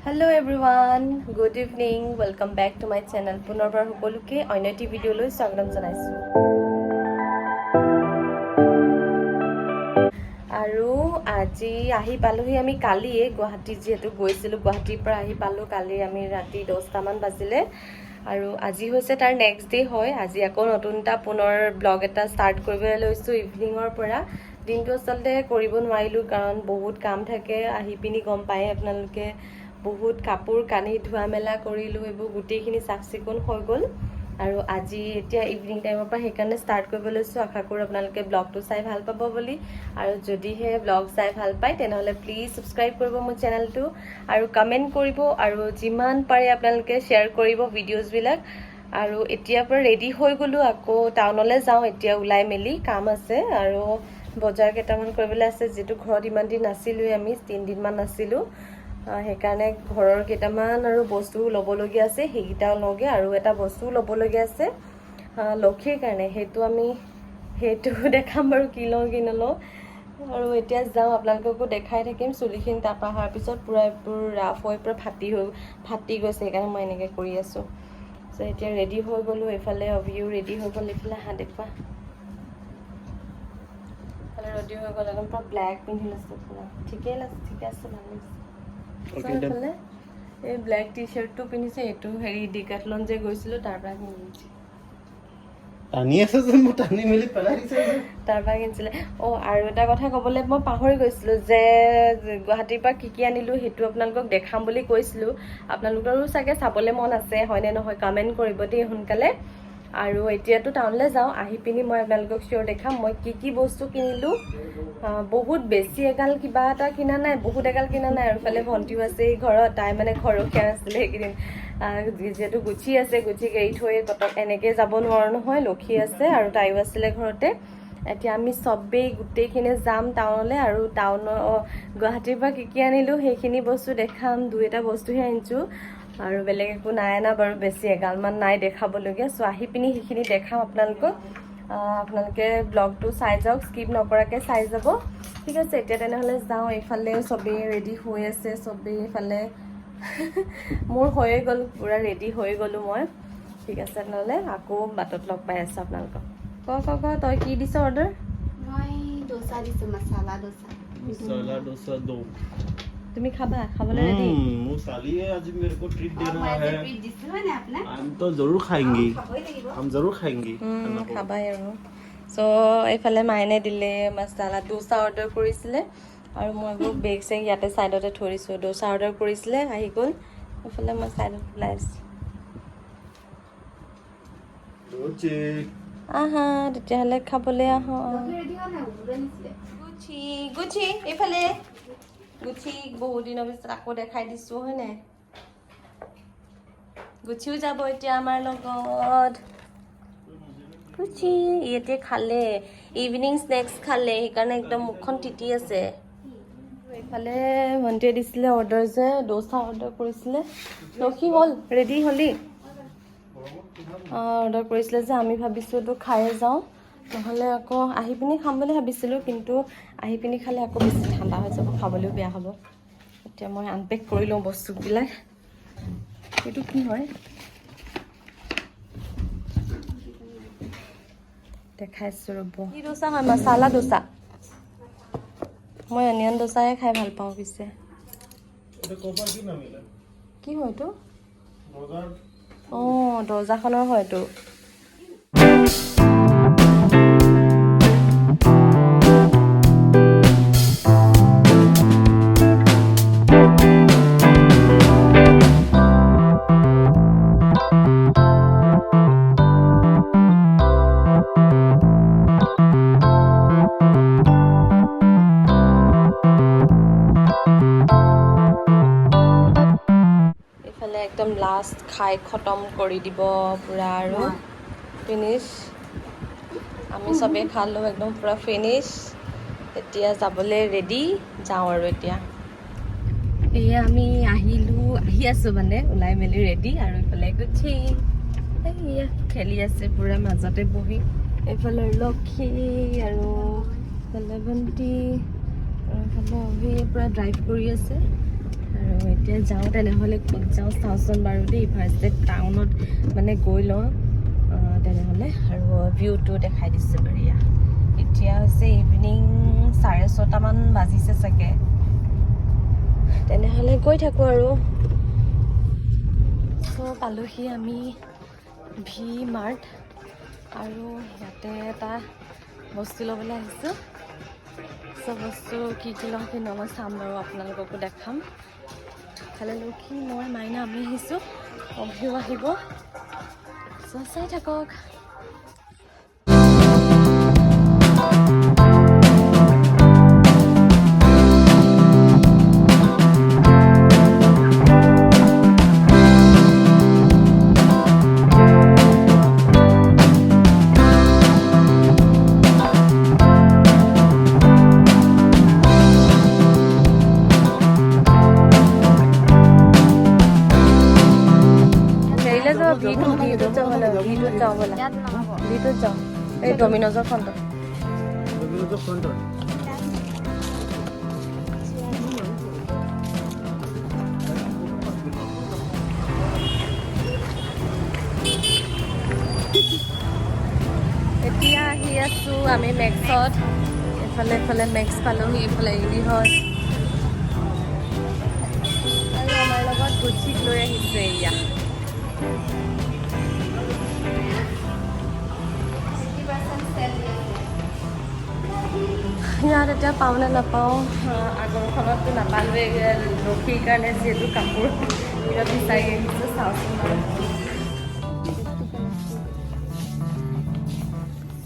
Hello everyone, good evening, welcome back to my channel. পুনৰবাৰ সকলোকে অন্য এটি ভিডিঅ'লৈ স্বাগতম জনাইছো। আৰু আজি আহি পালোহি আমি কালিয়ে গুৱাহাটী যেহেতু গৈছিলো গুৱাহাটীৰ পৰা আহি পালো কালি আমি ৰাতি 10টা মান বাজিলে আৰু আজি হৈছে তাৰ নেক্সট ডে হয়। আজি আকৌ নতুনটা পুনৰ ব্লগ এটা ষ্টাৰ্ট কৰিবলৈ লৈছো ইভিনিঙৰ পৰা। দিনটো আচলতে কৰিব নোৱাৰিলো কাৰণ বহুত কাম থাকে। আহি পিনি গম পায় আপোনালোকে বহুত কাপোৰ কানি ধোৱা মেলা কৰিলো, এইবোৰ গোটেইখিনি চাফ চিকুণ হৈ গ'ল আৰু আজি এতিয়া ইভিনিং টাইমৰ পৰা সেইকাৰণে ষ্টাৰ্ট কৰিব লৈছোঁ। আশা কৰোঁ আপোনালোকে ব্লগটো চাই ভাল পাব বুলি, আৰু যদিহে ব্লগ চাই ভাল পায় তেনেহ'লে প্লিজ ছাবস্ক্ৰাইব কৰিব মোৰ চেনেলটো আৰু কমেণ্ট কৰিব আৰু যিমান পাৰে আপোনালোকে শ্বেয়াৰ কৰিব ভিডিঅ'জবিলাক। আৰু এতিয়াৰ পৰা ৰেডি হৈ গ'লোঁ, আকৌ টাউনলৈ যাওঁ এতিয়া ওলাই মেলি, কাম আছে আৰু বজাৰ কেইটামান কৰিবলৈ আছে। যিহেতু ঘৰত ইমান দিন নাছিলোঁৱে, আমি 3 দিনমান নাছিলোঁ, সেইকাৰণে ঘৰৰ কেইটামান আৰু বস্তু ল'বলগীয়া আছে, সেইকেইটাও লওঁগৈ। আৰু এটা বস্তু ল'বলগীয়া আছে লক্ষীৰ কাৰণে, সেইটো দেখাম বাৰু কি লওঁ কি নলওঁ। আৰু এতিয়া যাওঁ, আপোনালোককো দেখাই থাকিম। চুলিখিনি তাৰপৰা অহাৰ পিছত পূৰা এইবোৰ ৰাফ হৈ পূৰা ফাটি গৈছে, সেইকাৰণে মই এনেকৈ কৰি আছোঁ। চ' এতিয়া ৰেডি হৈ গ'লোঁ, এইফালে অভিও ৰেডি হৈ গ'ল, এইফালে দেখুৱা এইফালে ৰেডি হৈ গ'ল, একদম পূৰা ব্লেক পিন্ধি লৈছোঁ পূৰা। ঠিকে আছে, ভাল লাগিছে। এইফালে এই ব্লেক টি শ্বাৰ্টটো পিন্ধিছে, এইটো হেৰি ডিকাথলন যে গৈছিলোঁ তাৰ পৰা কিনিছে। তাৰ পৰা কিনিছিলে। আৰু এটা কথা ক'বলৈ মই পাহৰি গৈছিলোঁ যে গুৱাহাটীৰ পৰা কি আনিলোঁ সেইটো আপোনালোকক দেখাম বুলি কৈছিলোঁ। আপোনালোকৰো চাগে চাবলৈ মন আছে, হয়নে নহয় কমেণ্ট কৰিব দেই সোনকালে। আৰু এতিয়াতো টাউনলৈ যাওঁ, আহি পিনি মই আপোনালোকক চিয়'ৰ দেখাম মই কি বস্তু কিনিলোঁ। বহুত বেছি এগাল কিবা এটা কিনা নাই, বহুত এগাল কিনা নাই। আৰু ইফালে ভণ্টিও আছে ঘৰত, তাই মানে ঘৰখীয়া আছিলে সেইকেইদিন। যিহেতু গুচি আছে, গুচিক এৰি থৈ এনেকৈ যাব নোৱাৰোঁ নহয়, লক্ষী আছে আৰু তাইও আছিলে ঘৰতে। এতিয়া আমি চবেই গোটেইখিনি যাম টাউনলৈ, আৰু গুৱাহাটীৰ পৰা কি আনিলোঁ সেইখিনি বস্তু দেখাম। 2-এটা বস্তুহে আনিছোঁ আৰু বেলেগ একো নাই অনা বাৰু, বেছি এগালমান নাই দেখাবলগীয়া। চ' আহি পিনি সেইখিনি দেখাম আপোনালোকক। আপোনালোকে ব্লগটো চাই যাওক, স্কিপ নকৰাকৈ চাই যাব, ঠিক আছে। এতিয়া তেনেহ'লে যাওঁ। এইফালে চবেই ৰেডি হৈ আছে, চবেই এইফালে মোৰ হৈয়ে গ'ল, পূৰা ৰেডি হৈ গ'লোঁ মই। ঠিক আছে তেনেহ'লে আকৌ বাটত লগ পাই আছোঁ আপোনালোকক। ক তই কি দিছ অৰ্ডাৰ? মই ডোচা দিছোঁ, মছালা ডোচা। তুমি খাবলৈ ৰেডি? आज मेरे को ट्रीट देना है। हम तो जरूर खाएंगे, हम जरूर खाएंगे। খাবাই আৰু। চ' এইফালে মাইনে দিলে মছালা ডোচা অৰ্ডাৰ কৰিছিলে, আৰু মই এইবোৰ বেগ চেগ ইয়াতে ছাইডতে থৈ দিছোঁ। ডোচা অৰ্ডাৰ কৰিছিলে, আহি গ'ল। এইফালে মই ছাইডত ওলাই আছোঁ। আহা তেতিয়াহ'লে খাবলৈ আহোঁ। গুচি এইফালে গুচি বহুত দিনৰ পিছত আকৌ দেখাই দিছোঁ, হয় নাই? গুচিও যাব এতিয়া আমাৰ লগত। গুচি ইয়াতে খালে, ইভিনিং স্নেক্স খালে, সেইকাৰণে একদম মুখখন তিতি আছে। এইফালে ভণ্টিয়ে দিছিলে অৰ্ডাৰ, যে ডোচা অৰ্ডাৰ কৰিছিলে। লক্ষী হ'ল ৰেডি হ'লি? অৰ্ডাৰ কৰিছিলে যে আমি ভাবিছোঁ এইটো খায়ে যাওঁ, নহ'লে আকৌ আহি পিনি খাম বুলি ভাবিছিলোঁ, কিন্তু আহি পিনি খালে আকৌ বেছি ঠাণ্ডা হৈ যাব, খাবলৈও বেয়া হ'ব। এতিয়া মই আনপেক কৰি লওঁ বস্তুবিলাক। এইটো কি হয় দেখাইছোঁ ৰ'ব। কি ডোচা হয়? মছালা ডোচা। মই অনিয়ন ডোচাহে খাই ভাল পাওঁ পিছে। কি হয় এইটো? দৰ্জাখনৰ হয় এইটো। একদম লাষ্ট খাই খতম কৰি দিব পূৰা আৰু ফিনিছ। আমি চবেই খালোঁ, একদম পূৰা ফিনিছ। এতিয়া যাবলৈ ৰেডি, যাওঁ আৰু এতিয়া। এয়া আমি আহি আছোঁ মানে ওলাই মেলি ৰেডি। আৰু এইফালে গুচি এয়া খেলি আছে পূৰা মাজতে বহি। এইফালে লক্ষী আৰু এইফালে ভণ্টি, আৰু এইফালে অভি পূৰা ড্ৰাইভ কৰি আছে। আৰু আৰু এতিয়া যাওঁ তেনেহ'লে ক'ত যাওঁ চাওঁচোন বাৰু দেই ফাৰ্ষ্টে টাউনত মানে গৈ লওঁ তেনেহ'লে আৰু ভিউটো দেখাই দিছোঁ বাৰু ইয়াত এতিয়া হৈছে ইভিনিং 6:30মান বাজিছে চাগে তেনেহ'লে গৈ থাকোঁ আৰু চ' পালোহি আমি ভি মাৰ্ট আৰু ইয়াতে এটা বস্তু ল'বলৈ আহিছোঁ চব বস্তু কি লওঁ কি নলওঁ চাম বাৰু আপোনালোককো দেখাম খালি লক্ষী মই মাইনা আমি আহিছোঁ অভিও আহিব চ' চাই থাকক ভিটোত যাওঁ ব'লা ভিটোত যাওঁ এই ডমিনজৰ ফ্ৰণ্টত এতিয়া আহি আছোঁ আমি মেক্সত এইফালে মেক্স পালোহি এইফালে ইৰি হয় আৰু আমাৰ লগত গুচিক লৈ আহিছে এয়া ইয়াত এতিয়া পাওঁ নে নাপাওঁ আগৰখনততো নাপালোৱে লক্ষীৰ কাৰণে যিহেতু কাপোৰ ইয়াত বিচাৰি আহিছোঁ চাওঁচোন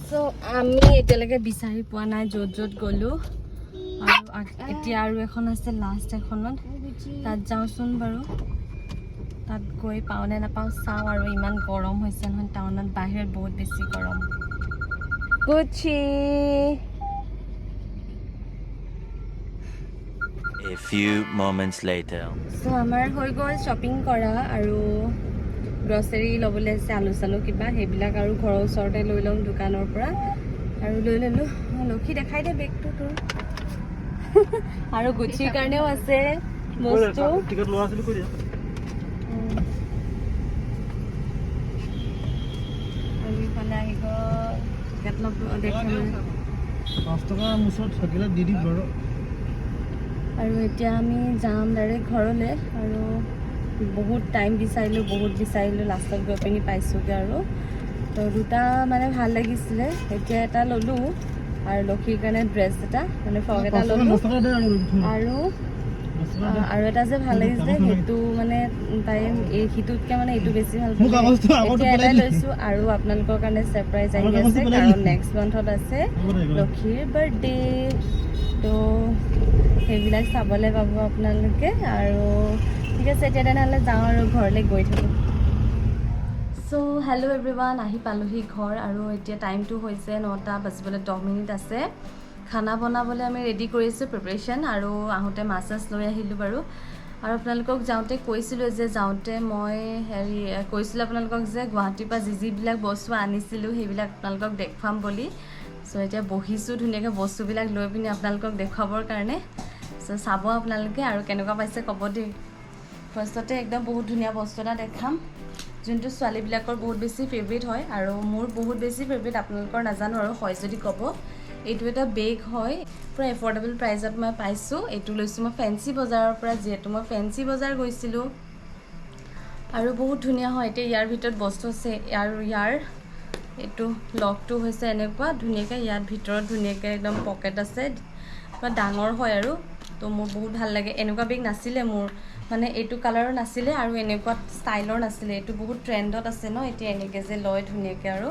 চ' আমি এতিয়ালৈকে বিচাৰি পোৱা নাই য'ত য'ত গ'লোঁ আৰু এতিয়া আৰু এখন আছে লাষ্ট এখনত তাত যাওঁচোন বাৰু তাত গৈ পাওঁ নে নাপাওঁ চাওঁ আৰু ইমান গৰম হৈছে নহয় টাউনত বাহিৰত বহুত বেছি গৰম গুচি A few moments later. So আমাৰ হৈ গ'ল শ্বপিং কৰা আৰু গ্ৰচাৰী ল'বলৈ আছে আলু চালু কিবা সেইবিলাক আৰু ঘৰৰ ওচৰতে লৈ ল'ম দোকানৰ পৰা আৰু লৈ ল'লোঁ লক্ষী দেখাই দে বেগটো তোৰ আৰু গুচিৰ কাৰণেও আছে বস্তু টিকট লোৱা আছিল কৈ দিয়া আৰু ইফালে আহি গ'ল কেটলগ দেখিলোঁ 5 টকা মুছত থাকিলে দি দিম বাৰু আৰু এতিয়া আমি যাম ডাইৰেক্ট ঘৰলৈ আৰু বহুত টাইম বিচাৰিলোঁ লাষ্টত গৈ পিনি পাইছোঁগৈ আৰু তো দুটা মানে ভাল লাগিছিলে এতিয়া এটা ল'লোঁ আৰু লক্ষীৰ কাৰণে ড্ৰেছ এটা মানে ফ্ৰক এটা ল'লোঁ আৰু এটা যে ভাল লাগিছে সেইটো মানে তাই সিটোতকৈ মানে এইটো বেছি ভাল পাইছে এতিয়া এটাই লৈছোঁ আৰু আপোনালোকৰ কাৰণে ছাৰপ্ৰাইজ আহি আছে কাৰণ নেক্সট মান্থত আছে লক্ষীৰ বাৰ্থডে তো সেইবিলাক চাবলৈ পাব আপোনালোকে আৰু ঠিক আছে এতিয়া তেনেহ'লে যাওঁ আৰু ঘৰলৈ গৈ থাকোঁ চ' হেল্ল' এভৰিৱান আহি পালোহি ঘৰ আৰু এতিয়া টাইমটো হৈছে 9টা বাজিবলৈ 10 মিনিট আছে খানা বনাবলৈ আমি ৰেডি কৰিছোঁ প্ৰিপাৰেশ্যন আৰু আহোঁতে মাছ লৈ আহিলোঁ বাৰু আৰু আপোনালোকক যাওঁতে কৈছিলোঁ যে মই কৈছিলোঁ আপোনালোকক যে গুৱাহাটীৰ পৰা যিবিলাক বস্তু আনিছিলোঁ সেইবিলাক আপোনালোকক দেখুৱাম বুলি চ' এতিয়া বহিছোঁ ধুনীয়াকৈ বস্তুবিলাক লৈ পিনি আপোনালোকক দেখুৱাবৰ কাৰণে চ' চাব আপোনালোকে আৰু কেনেকুৱা পাইছে ক'ব দেই ফাৰ্ষ্টতে একদম বহুত ধুনীয়া বস্তু এটা দেখাম যোনটো ছোৱালীবিলাকৰ বহুত বেছি ফেভৰেট হয় আৰু মোৰ বহুত বেছি ফেভৰেট আপোনালোকৰ নাজানো আৰু হয় যদি ক'ব এইটো এটা বেগ হয় পুৰা এফৰ্ডেবল প্ৰাইজত মই পাইছোঁ এইটো লৈছোঁ মই ফেঞ্চি বজাৰৰ পৰা যিহেতু মই ফেঞ্চি বজাৰ গৈছিলোঁ আৰু বহুত ধুনীয়া হয় এতিয়া ইয়াৰ ভিতৰত বস্তু আছে আৰু ইয়াৰ এইটো লকটো হৈছে এনেকুৱা ধুনীয়াকৈ ইয়াত ভিতৰত ধুনীয়াকৈ একদম পকেট আছে ডাঙৰ হয় আৰু তো মোৰ বহুত ভাল লাগে এনেকুৱা বেগ নাছিলে মোৰ মানে এইটো কালাৰৰ নাছিলে আৰু এনেকুৱা ষ্টাইলৰ নাছিলে এইটো বহুত ট্ৰেণ্ডত আছে ন এতিয়া এনেকৈ যে লয় ধুনীয়াকৈ আৰু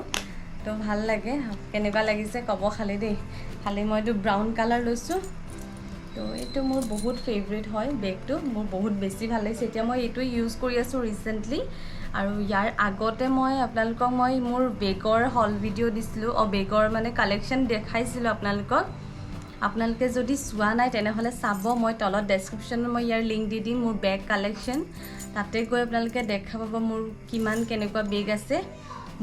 তো ভাল লাগে কেনেকুৱা লাগিছে ক'ব খালি দেই খালি মই এইটো ব্ৰাউন কালাৰ লৈছোঁ তো এইটো মোৰ বহুত ফেভৰেট হয় বেগটো মোৰ বহুত বেছি ভাল লাগিছে এতিয়া মই এইটো ইউজ কৰি আছোঁ ৰিচেণ্টলি আৰু ইয়াৰ আগতে মই আপোনালোকক মোৰ বেগৰ হল ভিডিঅ' দিছিলোঁ বেগৰ মানে কালেকশ্যন দেখাইছিলোঁ আপোনালোকে যদি চোৱা নাই তেনেহ'লে চাব মই তলত ডেছক্ৰিপশ্যনত মই ইয়াৰ লিংক দি দিম মোৰ বেগ কালেকশ্যন তাতে গৈ আপোনালোকে দেখা পাব মোৰ কিমান কেনেকুৱা বেগ আছে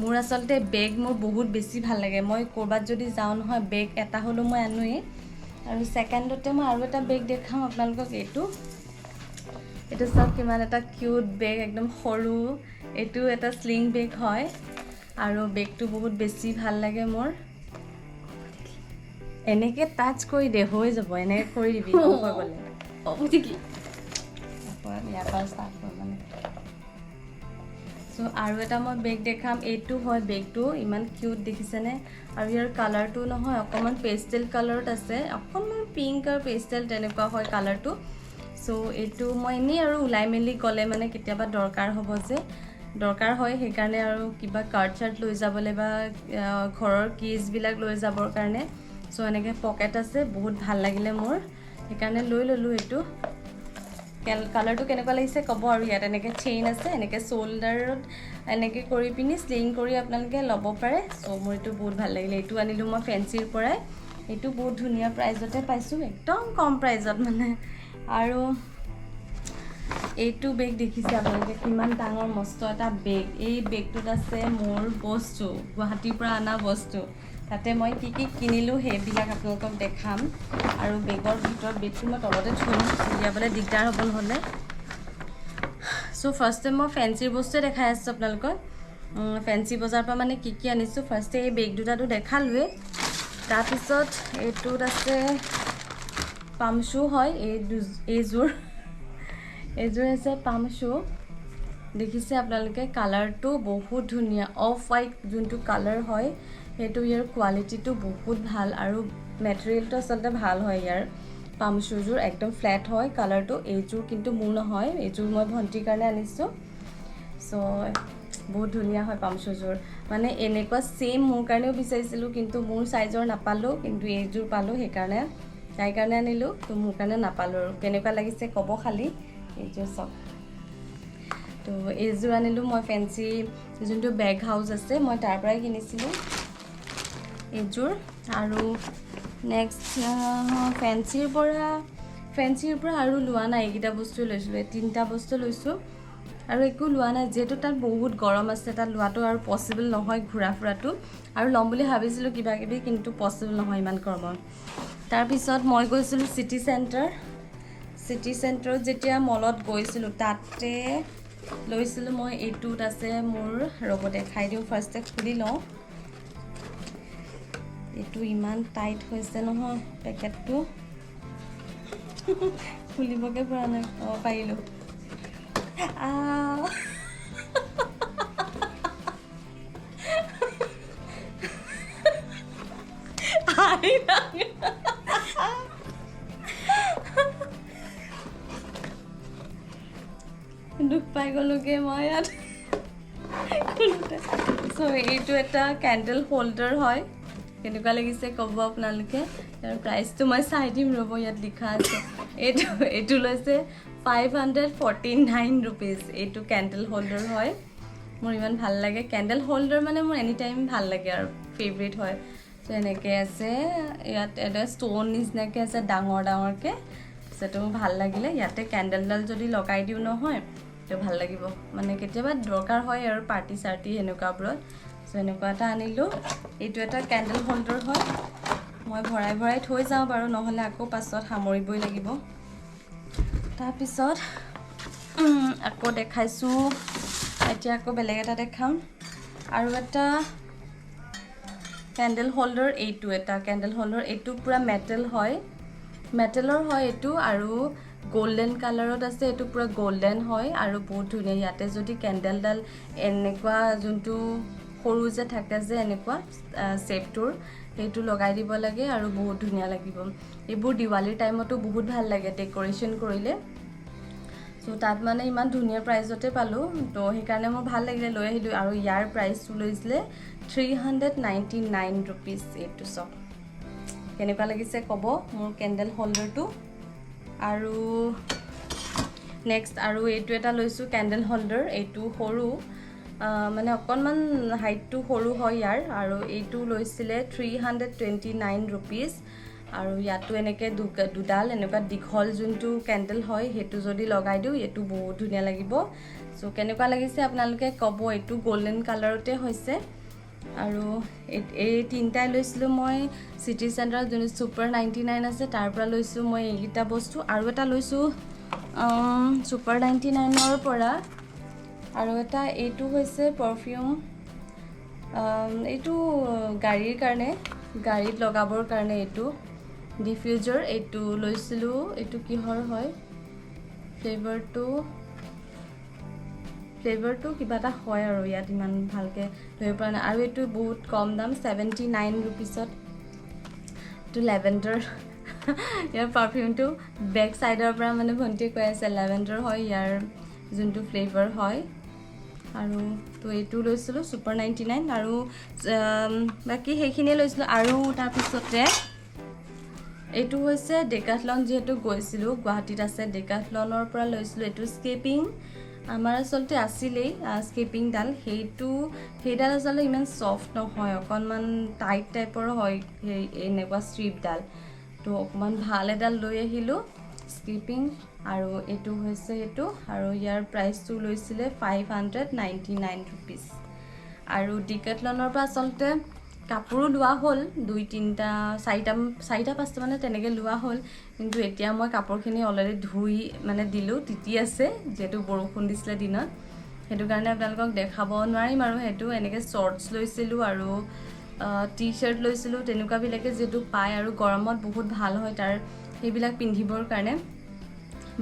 মোৰ আচলতে বেগ মোৰ বহুত বেছি ভাল লাগে মই ক'ৰবাত যদি যাওঁ নহয় বেগ এটা হ'লেও মই আনোৱেই আৰু ছেকেণ্ডতে মই আৰু এটা বেগ দেখাম আপোনালোকক এইটো চাওক কিমান এটা কিউট বেগ একদম সৰু এইটো এটা স্লিং বেগ হয় আৰু বেগটো বহুত বেছি ভাল লাগে মোৰ এনেকৈ টাচ কৰি দে হৈ যাব এনেকৈ কৰি দিবি হৈ গ'লে বুজিকি ইয়াৰ পৰা ষ্টাৰ্ট কৰিম মানে চ' আৰু এটা মই বেগ দেখাম এইটো হয় বেগটো ইমান কিউট দেখিছেনে আৰু ইয়াৰ কালাৰটো নহয় অকণমান পেষ্টেল কালাৰত আছে অকণমান পিংক আৰু পেষ্টেল তেনেকুৱা হয় কালাৰটো চ' এইটো মই এনেই আৰু ওলাই মেলি গ'লে মানে কেতিয়াবা দৰকাৰ হ'ব যে দৰকাৰ হয় সেইকাৰণে আৰু কিবা কাৰ্ড চাৰ্ট লৈ যাবলৈ বা ঘৰৰ কিজবিলাক লৈ যাবৰ কাৰণে চ' এনেকৈ পকেট আছে বহুত ভাল লাগিলে মোৰ সেইকাৰণে লৈ ল'লোঁ এইটো কালাৰটো কেনেকুৱা লাগিছে ক'ব আৰু ইয়াত এনেকৈ চেইন আছে এনেকৈ শ্ব'ল্ডাৰত এনেকৈ কৰি পিনি স্লিং কৰি আপোনালোকে ল'ব পাৰে চ' মোৰ এইটো বহুত ভাল লাগিলে এইটো আনিলোঁ মই ফেঞ্চিৰ পৰাই এইটো বহুত ধুনীয়া প্ৰাইজতে পাইছোঁ একদম কম প্ৰাইজত মানে আৰু এইটো বেগ দেখিছে আপোনালোকে কিমান ডাঙৰ মস্ত এটা বেগ এই বেগটোত আছে মোৰ বস্তু গুৱাহাটীৰ পৰা অনা বস্তু তাতে মই কি কি কিনিলোঁ সেইবিলাক আপোনালোকক দেখাম আৰু বেগৰ ভিতৰত বেগটো মই তলতে থৈ উলিয়াবলৈ দিগদাৰ হ'ব নহ'লে চ' ফাৰ্ষ্টে মই ফেঞ্চিৰ বস্তুৱে দেখাই আছোঁ আপোনালোকক ফেঞ্চি বজাৰৰ পৰা মানে কি কি আনিছোঁ ফাৰ্ষ্টে এই বেগ দুটাটো দেখালোৱে তাৰপিছত এইটোত আছে পাম শ্বু হয় এইযোৰ আছে পাম শ্বু দেখিছে আপোনালোকে কালাৰটো বহুত ধুনীয়া অফ হোৱাইট যোনটো কালাৰ হয় সেইটো ইয়াৰ কোৱালিটিটো বহুত ভাল আৰু মেটেৰিয়েলটো আচলতে ভাল হয় ইয়াৰ পাম শ্বুযোৰ একদম ফ্লেট হয় কালাৰটো এইযোৰ কিন্তু মোৰ নহয় এইযোৰ মই ভণ্টিৰ কাৰণে আনিছোঁ চ' বহুত ধুনীয়া হয় পাম শ্বুযোৰ মানে এনেকুৱা ছেইম মোৰ কাৰণেও বিচাৰিছিলোঁ কিন্তু মোৰ চাইজৰ নাপালোঁ কিন্তু এইযোৰ পালোঁ সেইকাৰণে তাইৰ কাৰণে আনিলোঁ তো মোৰ কাৰণে নাপালোঁ আৰু কেনেকুৱা লাগিছে ক'ব খালি এইযোৰ চাওক তো এইযোৰ আনিলোঁ মই ফেঞ্চি যোনটো বেগ হাউচ আছে মই তাৰ পৰাই কিনিছিলোঁ এইযোৰ আৰু নেক্সট ফেঞ্চিৰ পৰা আৰু লোৱা নাই এইকেইটা বস্তু লৈছিলোঁ তিনিটা বস্তু লৈছোঁ আৰু একো লোৱা নাই যিহেতু তাত বহুত গৰম আছে তাত লোৱাটো আৰু পচিবল নহয় ঘূৰা ফুৰাটো আৰু ল'ম বুলি ভাবিছিলোঁ কিবা কিবি কিন্তু পচিবল নহয় ইমান গৰমত তাৰপিছত মই গৈছিলোঁ চিটি চেণ্টাৰত যেতিয়া মলত গৈছিলোঁ তাতে লৈছিলোঁ মই এইটোত আছে মোৰ ৰ'ব দেখাই দিওঁ ফাৰ্ষ্টে খুলি লওঁ এইটো ইমান টাইট হৈছে নহয় পেকেটটো খুলিবকৈ পৰা নাই অঁ পাৰিলোঁ দুখ পাই গ'লোগৈ মই ইয়াত চ' এইটো এটা কেণ্ডেল হোল্ডাৰ হয় কেনেকুৱা লাগিছে ক'ব আপোনালোকে ইয়াৰ প্ৰাইচটো মই চাই দিম ৰ'ব ইয়াত লিখা আছে এইটো লৈছে 549 ৰুপিজ এইটো কেণ্ডেল হোল্ডাৰ হয় মোৰ ইমান ভাল লাগে কেণ্ডেল হোল্ডাৰ মানে মোৰ এনি টাইম ভাল লাগে আৰু ফেভৰেট হয় চ' এনেকৈ আছে ইয়াত এটা ষ্ট'ন নিচিনাকৈ আছে ডাঙৰকৈ সেইটো মোৰ ভাল লাগিলে ইয়াতে কেণ্ডেলডাল যদি লগাই দিওঁ নহয় তো ভাল লাগিব মানে কেতিয়াবা দৰকাৰ হয় আৰু পাৰ্টি চাৰ্টি সেনেকুৱাবোৰত চ' এনেকুৱা এটা আনিলোঁ এইটো এটা কেণ্ডেল হোল্ডাৰ হয় মই ভৰাই থৈ যাওঁ বাৰু নহ'লে আকৌ পাছত সামৰিবই লাগিব তাৰপিছত আকৌ দেখাইছোঁ এতিয়া আকৌ বেলেগ এটা দেখাম আৰু এটা কেণ্ডেল হোল্ডাৰ এইটো পূৰা মেটেলৰ হয় এইটো আৰু গোল্ডেন কালাৰত আছে এইটো পূৰা গোল্ডেন হয় আৰু বহুত ধুনীয়া ইয়াতে যদি কেণ্ডেলডাল এনেকুৱা যোনটো সৰু যে থাকে যে এনেকুৱা শ্বেপটোৰ সেইটো লগাই দিব লাগে আৰু বহুত ধুনীয়া লাগিব এইবোৰ দিৱালীৰ টাইমতো বহুত ভাল লাগে ডেক'ৰেশ্যন কৰিলে চ' তাত মানে ইমান ধুনীয়া প্ৰাইজতে পালোঁ তো সেইকাৰণে মোৰ ভাল লাগিলে লৈ আহিলোঁ আৰু ইয়াৰ প্ৰাইচটো লৈছিলে 399 ৰুপিজ এইটো চাওক কেনেকুৱা লাগিছে ক'ব মোৰ কেণ্ডেল হোল্ডাৰটো আৰু নেক্সট আৰু এইটো এটা লৈছোঁ কেণ্ডেল হোল্ডাৰ এইটো সৰু মানে অকণমান হাইটটো সৰু হয় ইয়াৰ আৰু এইটো লৈছিলে 329 ৰুপিজ আৰু ইয়াতো এনেকৈ দুডাল এনেকুৱা দীঘল যোনটো কেণ্ডেল হয় সেইটো যদি লগাই দিওঁ এইটো বহুত ধুনীয়া লাগিব চ' কেনেকুৱা লাগিছে আপোনালোকে ক'ব এইটো গল্ডেন কালাৰতে হৈছে আৰু এই তিনিটাই লৈছিলোঁ মই চিটি চেণ্টাৰত যোনটো ছুপাৰ 99 আছে তাৰ পৰা লৈছোঁ মই এইকেইটা বস্তু আৰু এটা লৈছোঁ Super 99 পৰা আৰু এটা এইটো হৈছে পাৰফিউম এইটো গাড়ীৰ কাৰণে গাড়ীত লগাবৰ কাৰণে এইটো ডিফিউজাৰ এইটো লৈছিলোঁ এইটো কিহৰ হয় ফ্লেভাৰটো কিবা এটা হয় আৰু ইয়াত ইমান ভালকৈ ধৰিব পৰা নাই আৰু এইটো বহুত কম দাম 79 ৰুপিছত এইটো লেভেণ্ডাৰ ইয়াৰ পাৰফিউমটো বেক চাইডৰ পৰা মানে ভণ্টিয়ে কৈ আছে লেভেণ্ডাৰ হয় ইয়াৰ যোনটো ফ্লেভাৰ হয় আৰু তো এইটো লৈছিলোঁ Super 99 আৰু বাকী সেইখিনিয়ে লৈছিলোঁ আৰু তাৰপিছতে এইটো হৈছে ডেকাথলন যিহেতু গৈছিলোঁ গুৱাহাটীত আছে ডেকাথলনৰ পৰা লৈছিলোঁ এইটো স্কেপিং আমাৰ আচলতে আছিলেই স্কেপিংডাল সেইডাল আচলতে ইমান ছফ্ট নহয় অকণমান টাইট টাইপৰ হয় সেই এনেকুৱা ষ্ট্ৰিপডাল তো অকণমান ভাল এডাল লৈ আহিলোঁ স্কিপিং আৰু এইটো হৈছে এইটো আৰু ইয়াৰ প্ৰাইচটো লৈছিলে 599 ৰুপিজ আৰু ডিকেথলনৰ পৰা আচলতে কাপোৰো লোৱা হ'ল 4-5টা মানে তেনেকৈ লোৱা হ'ল কিন্তু এতিয়া মই কাপোৰখিনি অলৰেডি ধুই মানে দিলোঁ তিতি আছে যিহেতু বৰষুণ দিছিলে দিনত সেইটো কাৰণে আপোনালোকক দেখাব নোৱাৰিম আৰু সেইটো এনেকৈ শ্বৰ্টছ লৈছিলোঁ আৰু টি শ্বাৰ্ট লৈছিলোঁ তেনেকুৱাবিলাকে যিহেতু পায় আৰু গৰমত বহুত ভাল হয় তাৰ সেইবিলাক পিন্ধিবৰ কাৰণে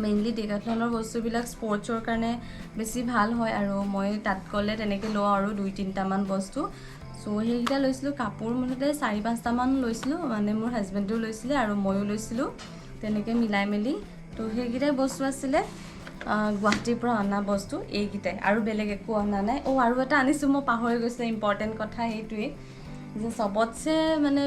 মেইনলি ডেকাথলনৰ বস্তুবিলাক স্পৰ্টছৰ কাৰণে বেছি ভাল হয় আৰু মই তাত গ'লে তেনেকৈ লওঁ আৰু 2-3টামান বস্তু চ' সেইকেইটা লৈছিলোঁ কাপোৰ মুঠতে 4-5টামান লৈছিলোঁ মানে মোৰ হাজবেণ্ডেও লৈছিলে আৰু ময়ো লৈছিলোঁ তেনেকৈ মিলাই মেলি তো সেইকেইটাই বস্তু আছিলে গুৱাহাটীৰ পৰা অনা বস্তু এইকেইটাই আৰু বেলেগ একো অনা নাই আৰু এটা আনিছোঁ মই পাহৰি গৈছোঁ ইম্পৰ্টেণ্ট কথা সেইটোৱেই যে চবতছে মানে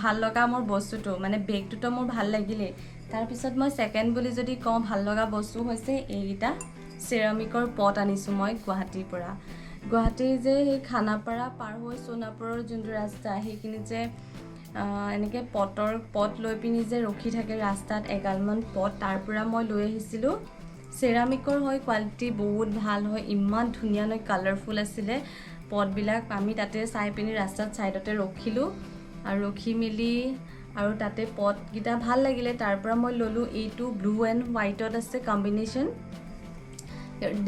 ভাল লগা মোৰ বস্তুটো মানে বেগটোতো মোৰ ভাল লাগিলেই তাৰপিছত মই ছেকেণ্ড বুলি যদি কওঁ ভাল লগা বস্তু হৈছে এইকেইটা চেৰামিকৰ পট আনিছোঁ মই গুৱাহাটীৰ পৰা গুৱাহাটীৰ যে সেই খানাপাৰা পাৰ হৈ সোণাপুৰৰ যোনটো ৰাস্তা সেইখিনি যে এনেকৈ পট লৈ পিনি যে ৰখি থাকে ৰাস্তাত এগালমান পট তাৰ পৰা মই লৈ আহিছিলোঁ চেৰামিকৰ হয় কোৱালিটি বহুত ভাল হয় ইমান ধুনীয়া কালাৰফুল আছিলে পটবিলাক আমি তাতে চাই পিনি ৰাস্তাত ছাইডতে ৰখিলোঁ আৰু ৰখি মেলি আৰু তাতে পটকেইটা ভাল লাগিলে তাৰ পৰা মই ল'লোঁ এইটো ব্লু এণ্ড হোৱাইটত আছে কম্বিনেশ্যন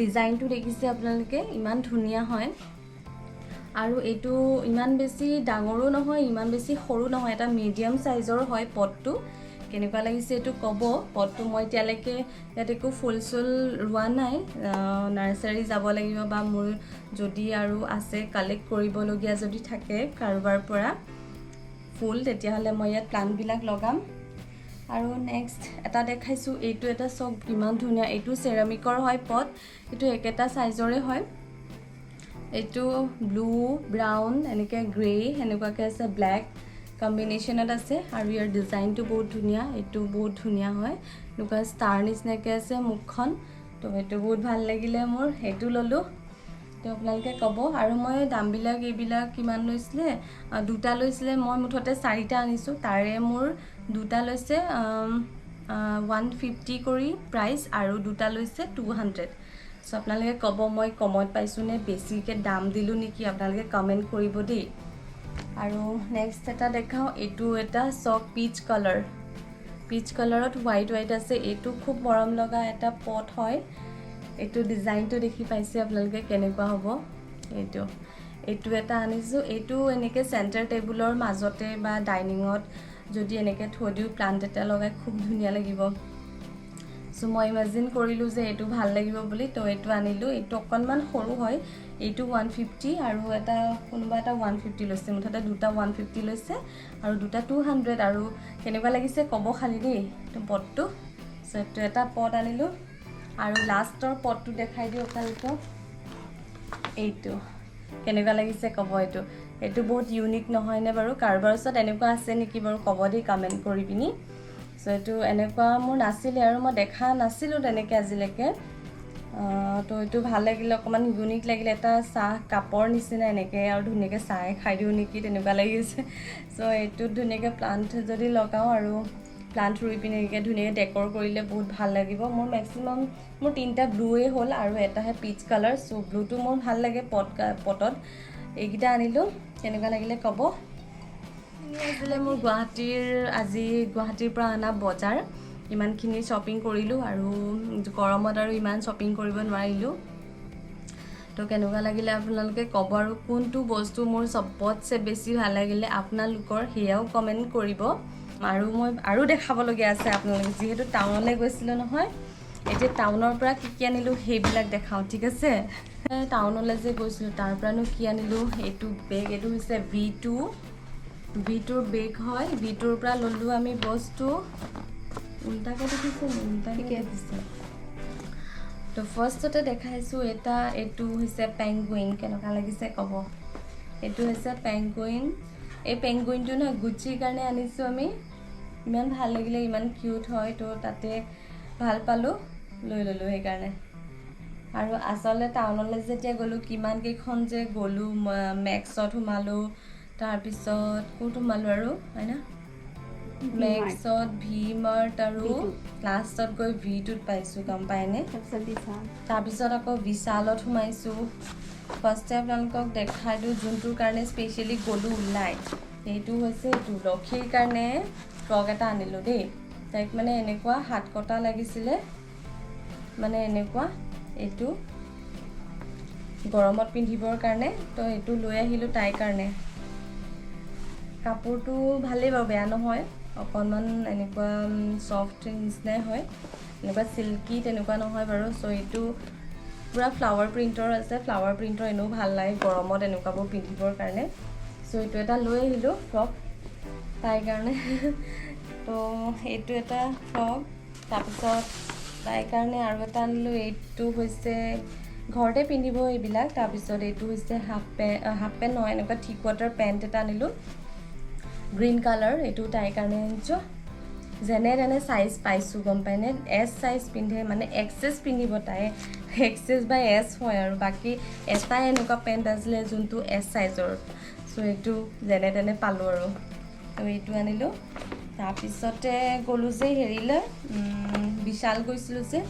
ডিজাইনটো দেখিছে আপোনালোকে ইমান ধুনীয়া হয় আৰু এইটো ইমান বেছি ডাঙৰো নহয় ইমান বেছি সৰু নহয় এটা মিডিয়াম চাইজৰ হয় পটটো কেনেকুৱা লাগিছে এইটো ক'ব পটটো মই এতিয়ালৈকে ইয়াত একো ফুল চুল ৰোৱা নাই নাৰ্চাৰী যাব লাগিব বা মোৰ যদি আৰু আছে কালেক্ট কৰিবলগীয়া যদি থাকে কাৰোবাৰ পৰা ফুল তেতিয়াহ'লে মই ইয়াত প্লাণ্টবিলাক লগাম আৰু নেক্সট এটা দেখাইছোঁ এইটো এটা চব ইমান ধুনীয়া এইটো চেৰামিকৰ হয় পট এইটো একেটা চাইজৰে হয় এইটো ব্লু ব্ৰাউন এনেকৈ গ্ৰে এনেকুৱাকৈ আছে ব্লেক কম্বিনেশ্যনত আছে আৰু ইয়াৰ ডিজাইনটো বহুত ধুনীয়া এইটো বহুত ধুনীয়া হয় এনেকুৱা ষ্টাৰ নিচিনাকৈ আছে মুখখন তো সেইটো বহুত ভাল লাগিলে মোৰ সেইটো ল'লোঁ তো আপোনালোকে ক'ব আৰু মই দামবিলাক এইবিলাক কিমান লৈছিলে দুটা লৈছিলে মই মুঠতে 4টা আনিছোঁ তাৰে মোৰ দুটা লৈছে 150 কৰি প্ৰাইচ আৰু দুটা লৈছে 200 চ' আপোনালোকে ক'ব মই কমত পাইছোঁ নে বেছিকৈ দাম দিলোঁ নেকি আপোনালোকে কমেণ্ট কৰিব দেই আৰু নেক্সট এটা দেখাওঁ এইটো এটা চক পিচ কালাৰত হোৱাইট আছে এইটো খুব মৰম লগা এটা পট হয় এইটো ডিজাইনটো দেখি পাইছে আপোনালোকে কেনেকুৱা হ'ব এইটো এটা আনিছোঁ এইটো এনেকৈ চেণ্টাৰ টেবুলৰ মাজতে বা ডাইনিঙত যদি এনেকৈ থৈ দিওঁ প্লাণ্ট এটা লগাই খুব ধুনীয়া লাগিব চ' মই ইমাজিন কৰিলোঁ যে এইটো ভাল লাগিব বুলি তো এইটো আনিলোঁ এইটো অকণমান সৰু হয় এইটো 150 আৰু এটা কোনোবা এটা 150 লৈছে মুঠতে দুটা 150 লৈছে আৰু দুটা 200 আৰু কেনেকুৱা লাগিছে ক'ব খালি দেই এইটো পটটো চ' এইটো এটা পট আনিলোঁ আৰু লাষ্টৰ পটটো দেখাই দিওঁ আপোনালোকক এইটো কেনেকুৱা লাগিছে ক'ব এইটো বহুত ইউনিক নহয়নে বাৰু কাৰোবাৰ ওচৰত এনেকুৱা আছে নেকি বাৰু ক'ব দেই কমেণ্ট কৰি পিনি চ' এইটো এনেকুৱা মোৰ নাছিলে আৰু মই দেখা নাছিলোঁ তেনেকৈ আজিলৈকে তো এইটো ভাল লাগিলে অকণমান ইউনিক লাগিলে এটা চাহ কাপৰ নিচিনা এনেকৈ আৰু ধুনীয়াকৈ চাহ খাই দিওঁ নেকি তেনেকুৱা লাগিছে চ' এইটোত ধুনীয়াকৈ প্লাণ্ট যদি লগাওঁ আৰু প্লাণ্ট ৰুই পিনে এনেকৈ ধুনীয়াকৈ ডেকৰ কৰিলে বহুত ভাল লাগিব মোৰ মেক্সিমাম মোৰ 3টা ব্লুৱে হ'ল আৰু এটাহে পিচ কালাৰ চ' ব্লুটো মোৰ ভাল লাগে পটত এইকেইটা আনিলোঁ কেনেকুৱা লাগিলে ক'ব আছিলে মোৰ গুৱাহাটীৰ পৰা অনা বজাৰ ইমানখিনি শ্বপিং কৰিলোঁ আৰু গৰমত আৰু ইমান শ্বপিং কৰিব নোৱাৰিলোঁ তো কেনেকুৱা লাগিলে আপোনালোকে ক'ব আৰু কোনটো বস্তু মোৰ চবতছে বেছি ভাল লাগিলে আপোনালোকৰ সেয়াও কমেণ্ট কৰিব আৰু মই আৰু দেখাবলগীয়া আছে আপোনালোকে যিহেতু টাউনলৈ গৈছিলোঁ নহয় এতিয়া টাউনৰ পৰা কি আনিলোঁ সেইবিলাক দেখাওঁ ঠিক আছে টাউনলৈ যে গৈছিলোঁ তাৰ পৰানো কি আনিলোঁ এইটো বেগ এইটো হৈছে V2ৰ বেগ হয় V2ৰ পৰা ল'লোঁ আমি বস্তু উল্টাকৈ দেখিছে উল্টাকৈ দিছে তো ফাৰ্ষ্টতে দেখাইছোঁ এইটো হৈছে পেংগুইন কেনেকুৱা লাগিছে ক'ব এইটো হৈছে পেংগুইন এই পেংগুইনটো ন গুচিৰ কাৰণে আনিছোঁ আমি ইমান ভাল লাগিলে ইমান কিউট হয় তো তাতে ভাল পালোঁ লৈ ল'লোঁ সেইকাৰণে আৰু আচলতে টাউনলৈ যেতিয়া গ'লোঁ কিমান কেইখন যে গ'লোঁ মেক্সত সোমালোঁ তাৰপিছত ক'ত সোমালোঁ আৰু হয় না মেক্সত V-Mart আৰু লাষ্টত গৈ V2ত পাইছোঁ গম পায়নে তাৰপিছত আকৌ বিশালত সোমাইছোঁ ফাৰ্ষ্টে আপোনালোকক দেখাই দিওঁ যোনটোৰ কাৰণে স্পেচিয়েলি গ'লোঁ ওলাই সেইটো হৈছে এইটো লক্ষীৰ কাৰণে ফ্ৰক এটা আনিলোঁ দেই তাইক মানে এনেকুৱা হাত কটা লাগিছিলে মানে এনেকুৱা এইটো গৰমত পিন্ধিবৰ কাৰণে তো এইটো লৈ আহিলোঁ তাইৰ কাৰণে কাপোৰটো ভালেই বাৰু বেয়া নহয় অকণমান এনেকুৱা ছফ্ট নিচিনাই হয় এনেকুৱা চিল্কি তেনেকুৱা নহয় বাৰু চ' এইটো পূৰা ফ্লাৱাৰ প্ৰিণ্টৰ আছে ফ্লাৱাৰ প্ৰিণ্টৰ এনেও ভাল লাগে গৰমত এনেকুৱাবোৰ পিন্ধিবৰ কাৰণে চ' এইটো এটা লৈ আহিলোঁ ফ্ৰক তাইৰ কাৰণে তো এইটো এটা ফ্ৰক তাৰপিছত তাইৰ কাৰণে আৰু এটা আনিলোঁ এইটো হৈছে ঘৰতে পিন্ধিব এইবিলাক তাৰপিছত এইটো হৈছে হাফ পেণ্ট নহয় এনেকুৱা থিক ৱাটাৰ পেণ্ট এটা আনিলোঁ গ্ৰীণ কালাৰ এইটো তাইৰ কাৰণে আনিছোঁ যেনে তেনে চাইজ পাইছোঁ গম পায়নে এছ চাইজ পিন্ধে মানে এক্সেছ পিন্ধিব তাই এক্সেছ বা এছ হয় আৰু বাকী এটাই এনেকুৱা পেণ্ট আছিলে যোনটো এছ চাইজৰ চ' এইটো যেনে তেনে পালোঁ আৰু এইটো আনিলোঁ তাৰপিছতে গ'লোঁ যে হেৰিলৈ বিশাল গৈছিলোঁ যে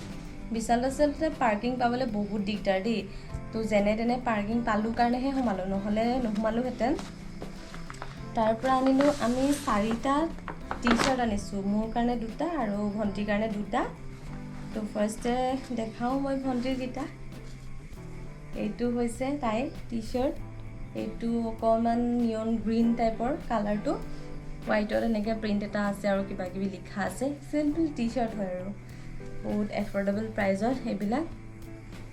বিশালত আচলতে পাৰ্কিং পাবলৈ বহুত দিগদাৰ দেই তো যেনে তেনে পাৰ্কিং পালোঁ কাৰণেহে সোমালোঁ নহ'লে নোসোমালোঁহেঁতেন তাৰ পৰা আনিলোঁ আমি 4টা টি-শ্বাৰ্ট আনিছোঁ মোৰ কাৰণে 2টা আৰু ভণ্টিৰ কাৰণে 2টা তো ফাৰ্ষ্টে দেখাওঁ মই ভণ্টিৰকেইটা এইটো হৈছে তাইৰ টি-শ্বাৰ্ট এইটো অকণমান নিয়ন গ্ৰীণ টাইপৰ কালাৰটো হোৱাইটত এনেকৈ প্ৰিণ্ট এটা আছে আৰু কিবা কিবি লিখা আছে চিম্পল টি-শ্বাৰ্ট হয় আৰু বহুত এফৰ্ডেবল প্ৰাইজত এইবিলাক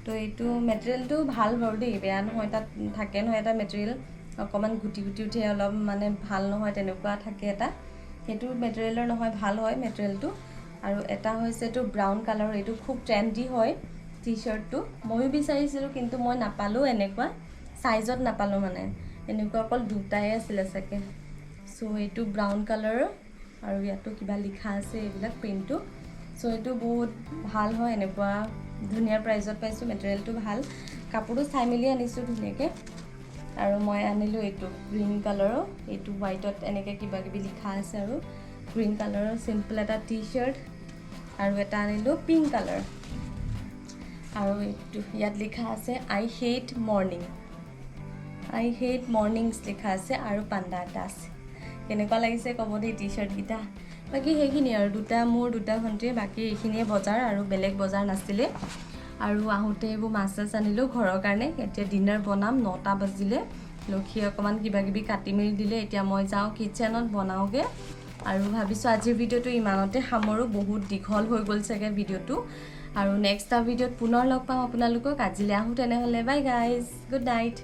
তো এইটো মেটেৰিয়েলটো ভাল বাৰু দেই বেয়া নহয় তাত থাকে নহয় এটা মেটেৰিয়েল অকণমান গুটি উঠে অলপ মানে ভাল নহয় তেনেকুৱা থাকে এটা সেইটো মেটেৰিয়েলৰ নহয় ভাল হয় মেটেৰিয়েলটো আৰু এটা হৈছে এইটো ব্ৰাউন কালাৰৰ এইটো খুব ট্ৰেণ্ডি হয় টি-শ্বাৰ্টটো ময়ো বিচাৰিছিলোঁ কিন্তু মই নাপালোঁ এনেকুৱা চাইজত নাপালোঁ মানে এনেকুৱা অকল 2টাই আছিলে চাগে চ' এইটো ব্ৰাউন কালাৰৰ আৰু ইয়াতো কিবা লিখা আছে এইবিলাক প্ৰিণ্টটো চ' এইটো বহুত ভাল হয় এনেকুৱা ধুনীয়া প্ৰাইজত পাইছোঁ মেটেৰিয়েলটো ভাল কাপোৰটো চাই মেলি আনিছোঁ ধুনীয়াকৈ আৰু মই আনিলোঁ এইটো গ্ৰীণ কালাৰৰ এইটো হোৱাইটত এনেকৈ কিবা কিবি লিখা আছে আৰু গ্ৰীণ কালাৰৰ চিম্পল এটা টি-শ্বাৰ্ট আৰু এটা আনিলোঁ পিংক কালাৰ আৰু এইটো ইয়াত লিখা আছে আই হেট মৰ্ণিংছ লিখা আছে আৰু পাণ্ডা এটা আছে কেনেকুৱা লাগিছে ক'ব দেই টি-শ্বাৰ্টকেইটা বাকী সেইখিনিয়ে আৰু 2টা মোৰ 2টা ভণ্টিৰ বাকী এইখিনিয়ে বজাৰ আৰু বেলেগ বজাৰ নাছিলে আৰু আহোঁতে এইবোৰ মাছ আনিলোঁ ঘৰৰ কাৰণে এতিয়া ডিনাৰ বনাম 9টা বাজিলে লক্ষীয়ে অকণমান কিবা কিবি কাটি মেলি দিলে এতিয়া মই যাওঁ কিটচেনত বনাওঁগৈ আৰু ভাবিছোঁ আজিৰ ভিডিঅ'টো ইমানতে সামৰোঁ বহুত দীঘল হৈ গ'ল চাগে ভিডিঅ'টো আৰু নেক্সট ভিডিঅ'ত পুনৰ লগ পাম আপোনালোকক আজিলৈ আহোঁ তেনেহ'লে বাই গাইজ গুড নাইট